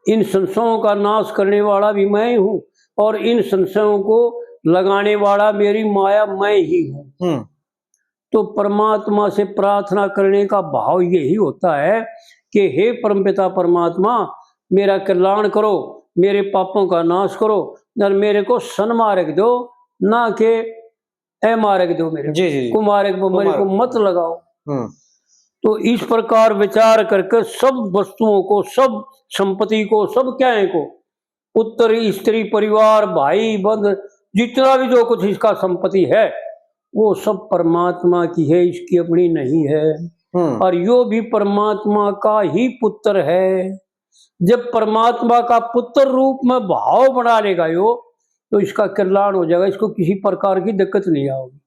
इन संशयों का नाश करने वाला भी मैं हूं, और इन संशयों को लगाने वाला मेरी माया मैं ही हूं। तो परमात्मा से प्रार्थना करने का भाव यही होता है कि हे परमपिता परमात्मा, मेरा कल्याण करो, मेरे पापों का नाश करो, और मेरे को सन्मार्ग दो, ना कि अमार्ग दो। मेरे जी। कुमार्ग मेरे को मत लगाओ। तो इस प्रकार विचार करके सब वस्तुओं को, सब संपत्ति को, सब क्या है को, पुत्र स्त्री परिवार भाई बंध, जितना भी जो कुछ इसका संपत्ति है वो सब परमात्मा की है, इसकी अपनी नहीं है। और यो भी परमात्मा का ही पुत्र है। जब परमात्मा का पुत्र रूप में भाव बना लेगा यो, तो इसका कल्याण हो जाएगा, इसको किसी प्रकार की दिक्कत नहीं आओगी।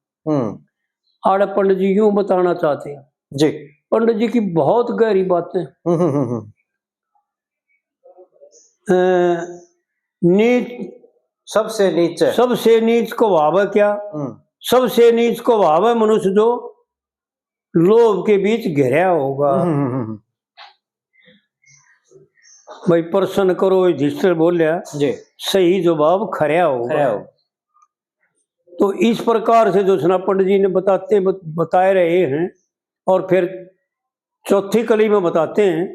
आड़ पंडित जी यूं बताना चाहते हैं जी। पंडित जी की बहुत गहरी बातें। नीच सबसे नीच, सबसे नीच को भाव है क्या? सबसे नीच को भाव है मनुष्य जो लोभ के बीच घिरा होगा। भाई प्रश्न करो, युधिष्ठिर बोलिया जी, सही जवाब खरा होगा। तो इस प्रकार से जो सना पंडित जी ने बताए रहे हैं, और फिर चौथी कली में बताते हैं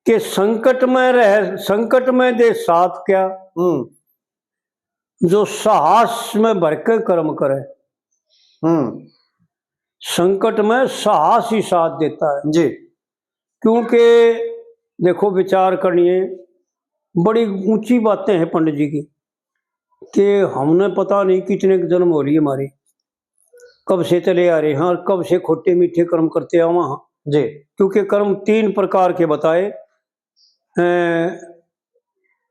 कि संकट में रह, संकट में दे साथ क्या, जो साहस में भरकर कर्म करे। संकट में साहस ही साथ देता है जी। क्योंकि देखो विचार करिए, बड़ी ऊंची बातें हैं पंडित जी की, कि हमने पता नहीं कितने जन्म हो रही है हमारी, कब से चले आ रहे हैं, और कब से खोटे मीठे कर्म करते आ वहां जी। क्योंकि कर्म 3 प्रकार के बताए,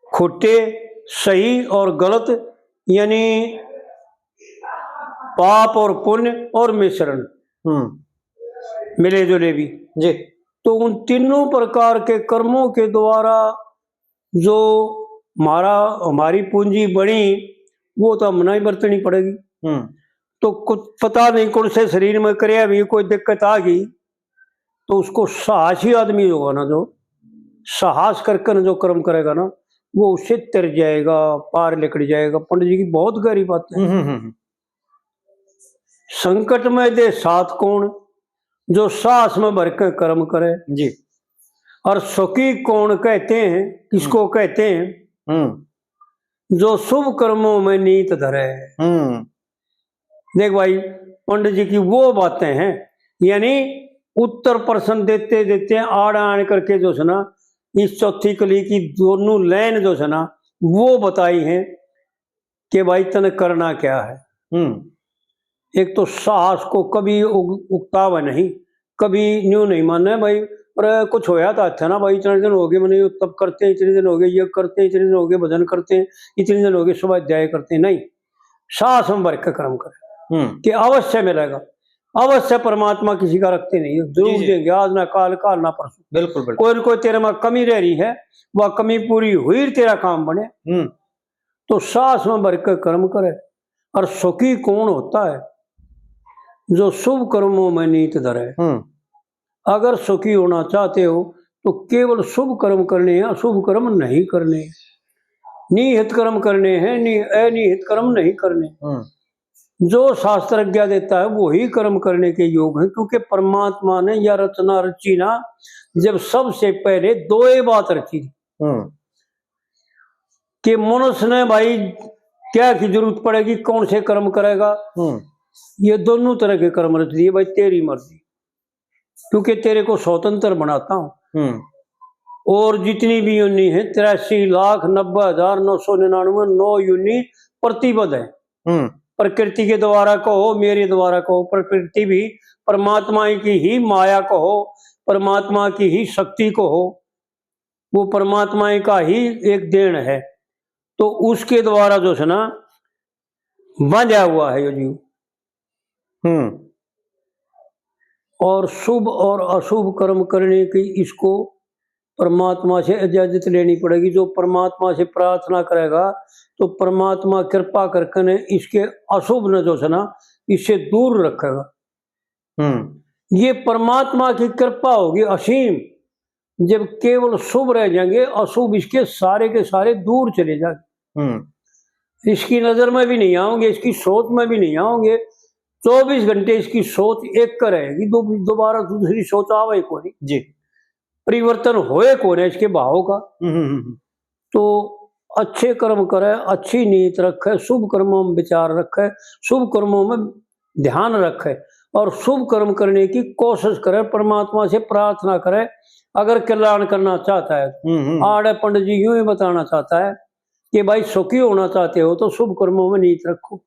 खोटे, सही और गलत, यानी पाप और पुण्य और मिश्रण मिले जुले भी जी। तो उन तीनों प्रकार के कर्मों के द्वारा जो हमारी पूंजी बनी, वो तो हमने ही बरतनी पड़ेगी। तो कुछ पता नहीं कौन से शरीर में करे, अभी कोई दिक्कत आ गई तो उसको साहसी आदमी होगा ना, जो साहस करके न जो कर्म करेगा ना, वो उससे तर जाएगा, पार निकल जाएगा। पंडित जी की बहुत गहरी बात है। संकट में दे साथ कौन, जो साहस में भर के कर्म करे जी। और सुखी कौन कहते हैं, किसको कहते हैं? जो शुभ कर्मों में नीत धरे। देख भाई, पंडित जी की वो बातें हैं, यानी उत्तर प्रश्न देते देते आड़ आड़ करके जो है ना इस चौथी कली की दोनों लाइन जो है ना वो बताई है कि भाई तने करना क्या है। एक तो साहस को कभी उकतावा नहीं, कभी न्यू नहीं मानना भाई, पर कुछ होया तो अच्छा ना भाई, इतने दिन हो गए मैंने तब करते हैं, इतने दिन हो गए ये करते हैं, इतने दिन हो गए भजन करते हैं, इतने दिन हो गए स्वाध्याय करते हैं। नहीं, साहस हम वर्ग का कर्म करें कि अवश्य मिलेगा। अवश्य परमात्मा किसी का रखते नहीं है, जरूर देंगे, आज ना काल, काल ना परसों। बिल्कुल कोई न कोई तेरे में कमी रह रही है, वह कमी पूरी हुई तेरा काम बने। तो साहस में वर्ग का कर्म करे। और सुखी कौन होता है? जो शुभ कर्मों में नीत धरे। अगर सुखी होना चाहते हो तो केवल शुभ कर्म करने हैं, अशुभ कर्म नहीं करने। निहित कर्म करने हैं, अनिहित कर्म नहीं करने। जो शास्त्र आज्ञा देता है वो ही कर्म करने के योग है, क्योंकि परमात्मा ने यह रचना रची ना जब सबसे पहले दो ही बात रची कि मनुष्य ने भाई क्या की जरूरत पड़ेगी, कौन से कर्म करेगा। ये दोनों तरह के कर्म रच दिए भाई, तेरी मर्जी, क्योंकि तेरे को स्वतंत्र बनाता हूं। और जितनी भी यूनि है 83,90,999 यूनि प्रतिबद्ध है। प्रकृति के द्वारा कहो, मेरे द्वारा कहो, प्रकृति भी परमात्मा की ही माया कहो, परमात्मा की ही शक्ति कहो, वो परमात्मा का ही एक देन है। तो उसके द्वारा जो है ना बांधा हुआ है ये जीव। और शुभ और अशुभ कर्म करने की इसको परमात्मा से इजाजत लेनी पड़ेगी। जो परमात्मा से प्रार्थना करेगा तो परमात्मा कृपा करके ने इसके अशुभ न जो है ना इससे दूर रखेगा। ये परमात्मा की कृपा होगी असीम। जब केवल शुभ रह जाएंगे, अशुभ इसके सारे के सारे दूर चले जाएंगे। इसकी नजर में भी नहीं आओगे, इसकी सोच में भी नहीं आओगे। 24 घंटे इसकी सोच एक का रहेगी, दोबारा दूसरी सोच आवे को नहीं जी, परिवर्तन होए को नहीं इसके भाव का। तो अच्छे कर्म करे, अच्छी नीयत रखे, शुभ कर्मों में विचार रखे, शुभ कर्मों में ध्यान रखे और शुभ कर्म करने की कोशिश करे, परमात्मा से प्रार्थना करे। अगर कल्याण करना चाहता है, आड़े पंडित जी यूं ही बताना चाहता है कि भाई सुखी होना चाहते हो तो शुभ कर्मों में नीयत रखो।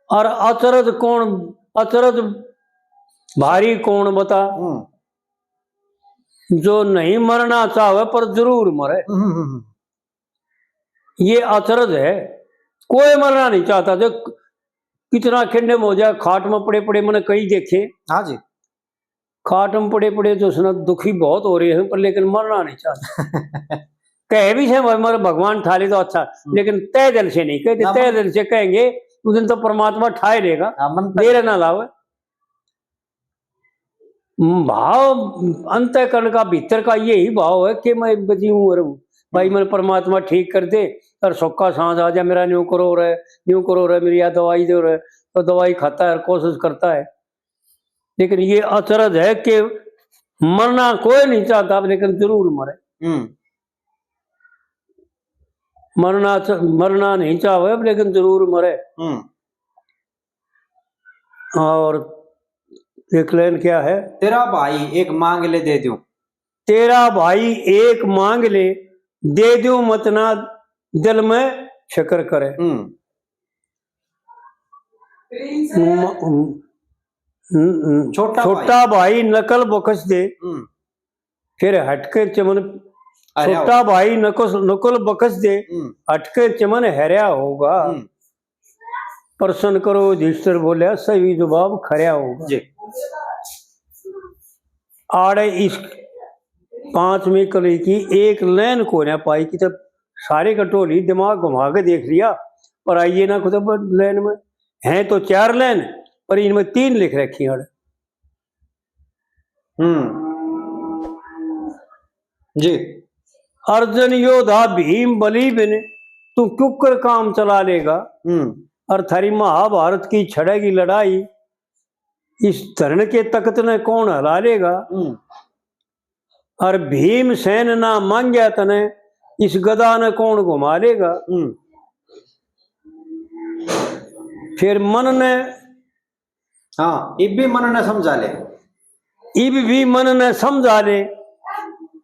और अचरज कौन, अचरज भारी कौन बता, जो नहीं मरना चाहे पर जरूर मरे। ये अचरज है। कोई मरना नहीं चाहता। जो कितना खिंडे हो जाए, खाट में पड़े पड़े मैंने कई देखे। हाँ जी, खाट में पड़े पड़े जो सुना दुखी बहुत हो रहे हैं, पर लेकिन मरना नहीं चाहता। कहे भी है मेरे भगवान ठा ले तो अच्छा, लेकिन तय दिल से नहीं कहते। तय दिल से कहेंगे उस दिन तो परमात्मा ठाए लेगा, देर ना लावे। भाव अंतःकरण का भीतर का यही भाव है कि मैं बची हूँ भाई, मैंने परमात्मा ठीक कर दे और सौखा सांस आ जाए, मेरा न्यू करो रहे मेरी या दवाई दे रहे, तो दवाई खाता है, कोशिश करता है। लेकिन ये अचरज है कि मरना कोई नहीं चाहता, लेकिन जरूर मरे। मरना नहीं चाहे लेकिन जरूर मरे। और एक लाइन क्या है, तेरा भाई एक मांग ले दे दूं, तेरा भाई एक मांग ले दे दूं, मत ना दिल में शकर करे। छोटा भाई नकल बख्श दे, फिर हटके चमन। छोटा भाई नकल बख्श दे, हटके चमन हरिया होगा। प्रश्न करो युधिष्ठिर बोले, सही जवाब खरिया होगा। आड़े इस 5वीं कली की एक लाइन को ना पाई कि तब सारे कटोली दिमाग घुमा के देख लिया, पर आइए ना खुद लाइन में हैं तो 4 लाइन, पर इनमें 3 लिख रखी आड़े। जी, अर्जुन योद्धा भीम बलि बिन तू क्यों कर काम चला लेगा। और थारी महाभारत की छड़ेगी लड़ाई, इस धरण के तख्त ने कौन हला लेगा। और भीमसेन ना मांग्या तने इस गदा ने कौन घुमा लेगा। फिर मन ने, हाँ, इब भी मन ने समझा ले, इब भी मन ने समझा ले,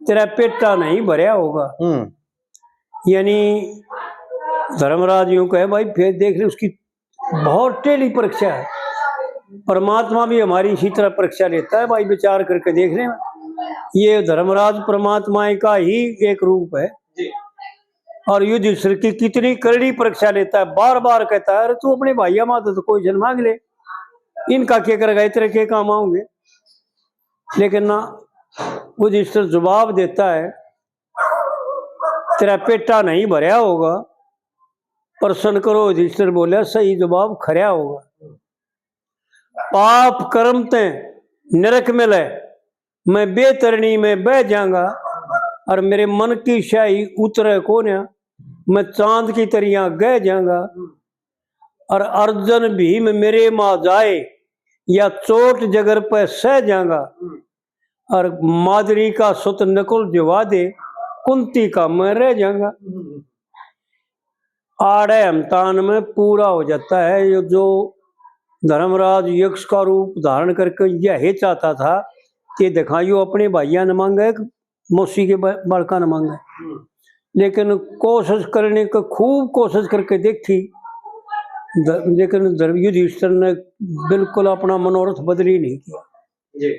तेरा पेटा नहीं भरया होगा। यानी धर्मराज यूं कहे, भाई फिर देख ले उसकी बहुत टेढ़ी परीक्षा है। परमात्मा भी हमारी इसी तरह परीक्षा लेता है भाई, विचार करके देख रहे हैं। ये धर्मराज परमात्मा का ही एक रूप है। और युधिष्ठिर की कितनी कड़ी परीक्षा लेता है, बार बार कहता है अरे तू अपने भाइया माता तो कोई जन मांग ले, इनका क्या करेगा, इतने के काम आऊंगे। लेकिन ना, युधिष्ठिर जवाब देता है तेरा पेटा नहीं भरया होगा। प्रश्न करो, युधिष्ठिर बोले सही जवाब खरया होगा। पाप कर्म ते नरक में ले, मैं बेतरणी में बह जाऊंगा और मेरे मन की शाही उतरे कोन्या, मैं चांद की तरिया गह जाऊंगा। और अर्जुन भीम मेरे माँ जाए या चोट जगर पे सह जाऊंगा। और मादरी का सुत नकुल जवा दे, कुंती का मैं रह जाऊंगा। आड़े हमतान में पूरा हो जाता है। ये जो धर्मराज यक्ष का रूप धारण करके यह चाहता था कि दिखाइयो अपने भाइया न मांगे, मौसी के बड़का न मांगे। लेकिन कोशिश करने को खूब कोशिश करके देखी, लेकिन युधिष्ठिर ने बिल्कुल अपना मनोरथ बदली नहीं किया,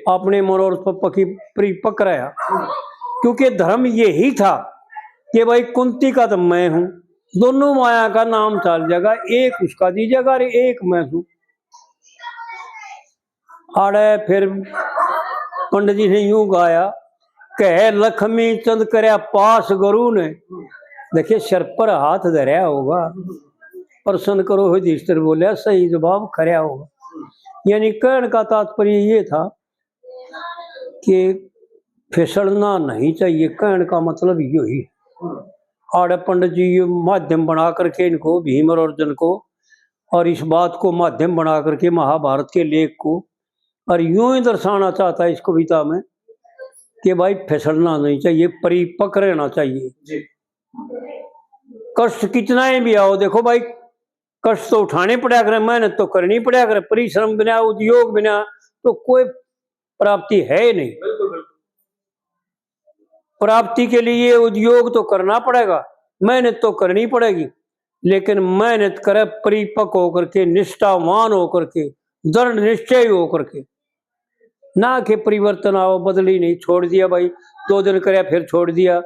अपने मनोरथ पर पकी पकड़ाया। क्योंकि धर्म यही था कि भाई कुंती का तो मैं हूं, दोनों माया का नाम चल जाएगा, एक उसका दी जाएगा और एक मैं हूं। आड़े फिर पंडित जी ने यूं गाया, कह लक्ष्मी चंद करया पास गुरु ने, देखिए सर पर हाथ धरया होगा। प्रश्न करो, युधिष्ठिर बोले सही जवाब खरया होगा। यानी कहने का तात्पर्य ये था कि फिसलना नहीं चाहिए, कहने का मतलब यही। आड़े पंडित जी ये माध्यम बना करके इनको, भीम और अर्जुन को, और इस बात को माध्यम बना करके महाभारत के लेख को, और यूं ही दर्शाना चाहता है इस कविता में कि भाई फिसलना नहीं चाहिए, परिपक्व रहना चाहिए। कष्ट कितना ही भी आओ, देखो भाई कष्ट तो उठाने पड़ा करे, मेहनत तो करनी पड़ा करे, परिश्रम बिना, उद्योग बिना तो कोई प्राप्ति है ही नहीं। प्राप्ति के लिए उद्योग तो करना पड़ेगा, मेहनत तो करनी पड़ेगी। लेकिन मेहनत करे परिपक्व होकर के, निष्ठावान होकर के, दृढ़ निश्चय होकर के, ना कि परिवर्तन आओ बदली नहीं, छोड़ दिया भाई 2 दिन करे फिर छोड़ दिया,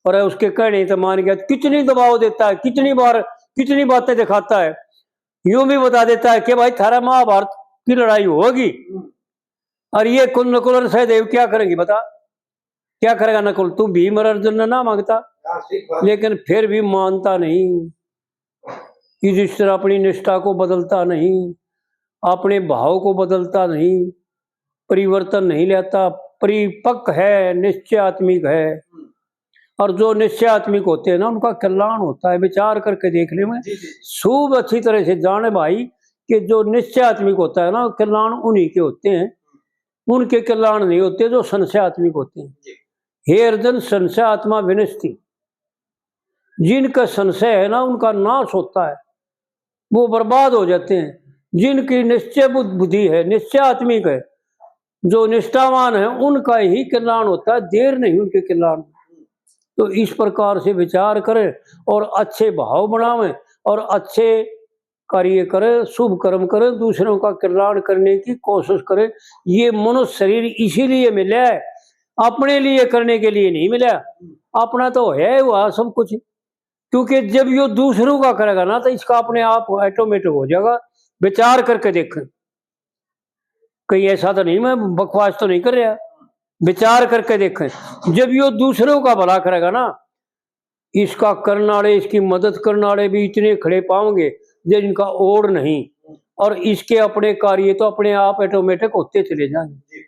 और उसके कहने तो मान गया। कितनी दबाव देता है, कितनी बार कितनी बातें दिखाता है। यूं भी बता देता है कि भाई थारा महाभारत की लड़ाई होगी, और ये नकुल और सहदेव क्या करेंगे बता, क्या करेगा नकुल? तू भीम और अर्जुन ने ना मांगता, लेकिन फिर भी मानता नहीं। युधिष्ठिर अपनी निष्ठा को बदलता नहीं, अपने भाव को बदलता नहीं, परिवर्तन नहीं लेता, परिपक्व है, निश्चयात्मिक है। और जो निश्चयात्मिक होते हैं ना, उनका कल्याण होता है। विचार करके देखने में खूब अच्छी तरह से जाने भाई कि जो निश्चयात्मिक होता है ना, कल्याण उन्हीं के होते हैं, उनके कल्याण नहीं होते जो संशयात्मिक होते हैं। हे अर्जुन, संशय आत्मा विनष्टि, जिनका संशय है ना उनका नाश होता है, वो बर्बाद हो जाते हैं। जिनकी निश्चय बुद्धि है, निश्चयात्मिक है, जो निष्ठावान है, उनका ही कल्याण होता है, देर नहीं उनके कल्याण। तो इस प्रकार से विचार करें और अच्छे भाव बनावें और अच्छे कार्य करें, शुभ कर्म करें, दूसरों का कल्याण करने की कोशिश करें। ये मनुष्य शरीर इसीलिए मिला है, अपने लिए करने के लिए नहीं मिला। अपना तो है वह सब कुछ, क्योंकि जब ये दूसरों का करेगा ना तो इसका अपने आप ऑटोमेटिक हो जाएगा। विचार करके देखें, कहीं ऐसा तो नहीं, मैं बकवास तो नहीं कर रहा, विचार करके देखें। जब ये दूसरों का भला करेगा ना, इसका करने वाले, इसकी मदद करने वाले भी इतने खड़े पाओगे जिनका ओर नहीं, और इसके अपने कार्य तो अपने आप ऑटोमेटिक होते चले जाएंगे।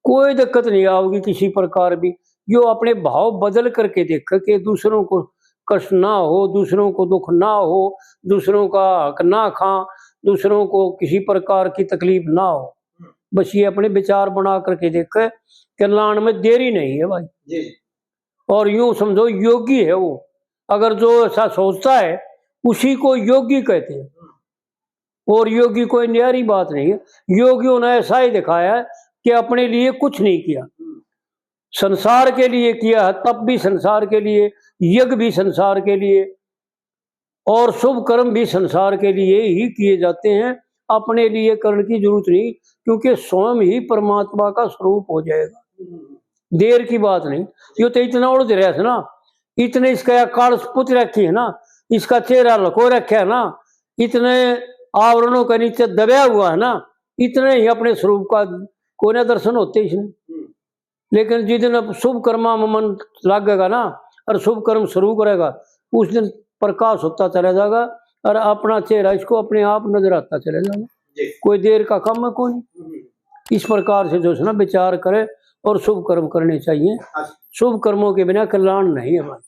कोई दिक्कत नहीं आओगी किसी प्रकार भी। यो अपने भाव बदल करके देख के दूसरों को कष्ट ना हो, दूसरों को दुख ना हो, दूसरों का हक ना खा, दूसरों को किसी प्रकार की तकलीफ ना हो, बस ये अपने विचार बना करके देखे, कल्याण में देरी नहीं है भाई। जी और यूं समझो योगी है वो, अगर जो ऐसा सोचता है उसी को योगी कहते हैं। और योगी कोई न्यारी बात नहीं है, योगियों ने ऐसा ही दिखाया है कि अपने लिए कुछ नहीं किया, संसार के लिए किया है, तप भी संसार के लिए, यज्ञ भी संसार के लिए, और शुभ कर्म भी संसार के लिए ही किए जाते हैं। अपने लिए करने की जरूरत नहीं, क्योंकि स्वयं ही परमात्मा का स्वरूप हो जाएगा, देर की बात नहीं। यो तो इतना उड़ रहा है ना, इतने इसका काल पुत रखी है ना, इसका चेहरा लको रखा है ना, इतने आवरणों के नीचे दबा हुआ है ना, इतने ही अपने स्वरूप का कोई ना दर्शन होते इसने। लेकिन जिस दिन शुभ कर्मा में मन लागेगा ना और शुभ कर्म शुरू करेगा, उस दिन प्रकाश होता चला जाएगा और अपना चेहरा इसको अपने आप नजर आता चला जाएगा। कोई देर का काम है कोई नहीं। इस प्रकार से जो है ना विचार करे और शुभ कर्म करने चाहिए। शुभ कर्मों के बिना कल्याण नहीं है भाई।